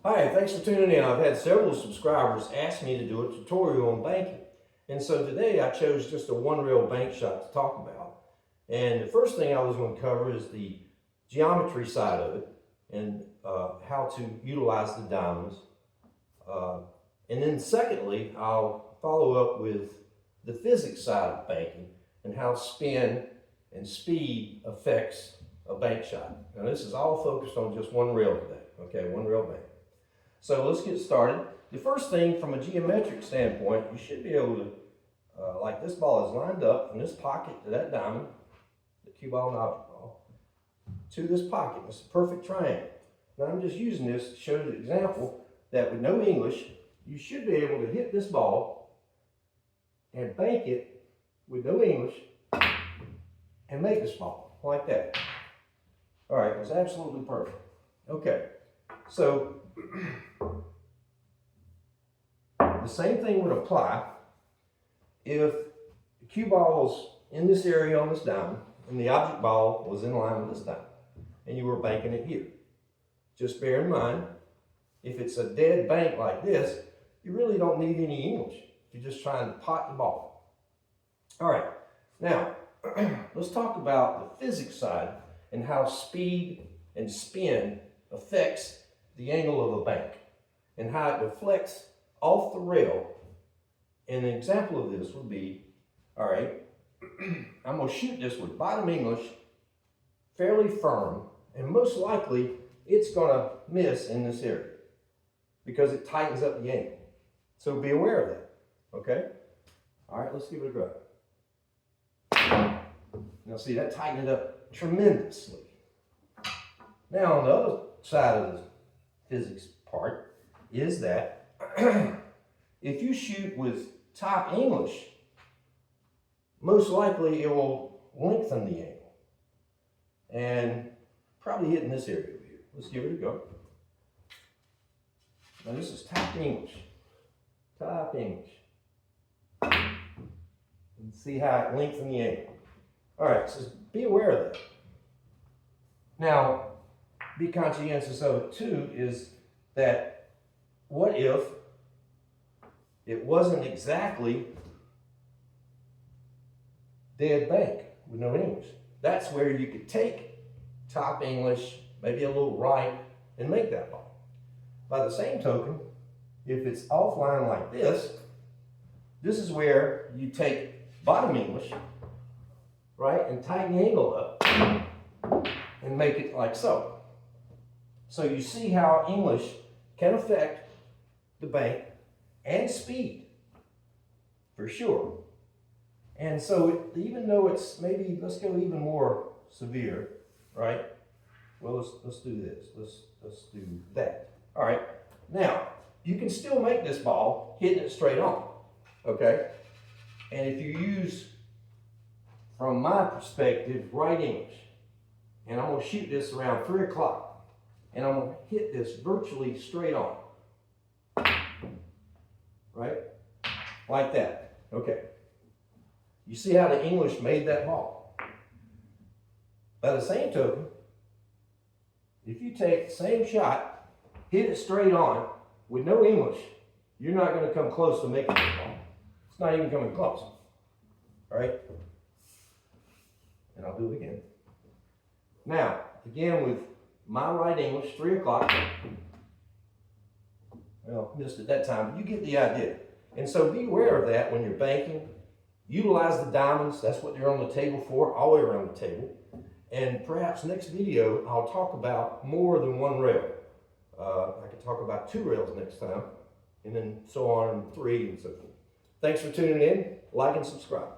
Hi, thanks for tuning in. I've had several subscribers ask me to do a tutorial on banking. And so today I chose just a one rail bank shot to talk about. And the first thing I was going to cover is the geometry side of it and how to utilize the diamonds. And then secondly, I'll follow up with the physics side of banking and how spin and speed affects a bank shot. Now this is all focused on just one rail today, okay, one rail bank. So let's get started. The first thing from a geometric standpoint, you should be able to, like this ball is lined up from this pocket to that diamond, the cue ball and object ball, to this pocket. It's a perfect triangle. Now I'm just using this to show you the example that with no English, you should be able to hit this ball and bank it with no English and make this ball like that. All right, it's absolutely perfect. Okay, so the same thing would apply if the cue ball was in this area on this diamond and the object ball was in line with this diamond and you were banking it here. Just bear in mind, if it's a dead bank like this, you really don't need any English. You're just trying to pot the ball. All right, now let's talk about the physics side and how speed and spin affects the angle of a bank and how it deflects off the rail. And an example of this would be, all right, I'm going to shoot this with bottom English, fairly firm, and most likely it's going to miss in this area because it tightens up the angle. So be aware of that, okay? All right, let's give it a go. Now see, that tightened it up tremendously. Now on the other side of the physics part is that if you shoot with top English, most likely it will lengthen the angle and probably hit in this area over here. Let's give it a go. Now this is top English. Top English. And see how it lengthens the angle. All right, so be aware of that. Now, be conscientious of it too is that what if it wasn't exactly dead bank with no English? That's where you could take top English, maybe a little right, and make that ball. By the same token, if it's offline like this, this is where you take bottom English, right, and tighten the angle up and make it like so. So you see how English can affect the bank and speed, for sure. And so even though it's maybe, let's go even more severe, right? Well, let's do this. Let's do that. All right. Now, you can still make this ball hitting it straight on, okay? And if you use, from my perspective, right English, and I'm going to shoot this around 3 o'clock, and I'm going to hit this virtually straight on. Right? Like that. Okay. You see how the English made that ball? By the same token, if you take the same shot, hit it straight on, with no English, you're not going to come close to making this ball. It's not even coming close. All right? And I'll do it again. Now, again with my right English, 3 o'clock. Well, missed it that time, but you get the idea. And so be aware of that when you're banking. Utilize the diamonds. That's what they're on the table for, all the way around the table. And perhaps next video, I'll talk about more than one rail. I could talk about 2 rails next time, and then so on, and 3 and so forth. Thanks for tuning in. Like and subscribe.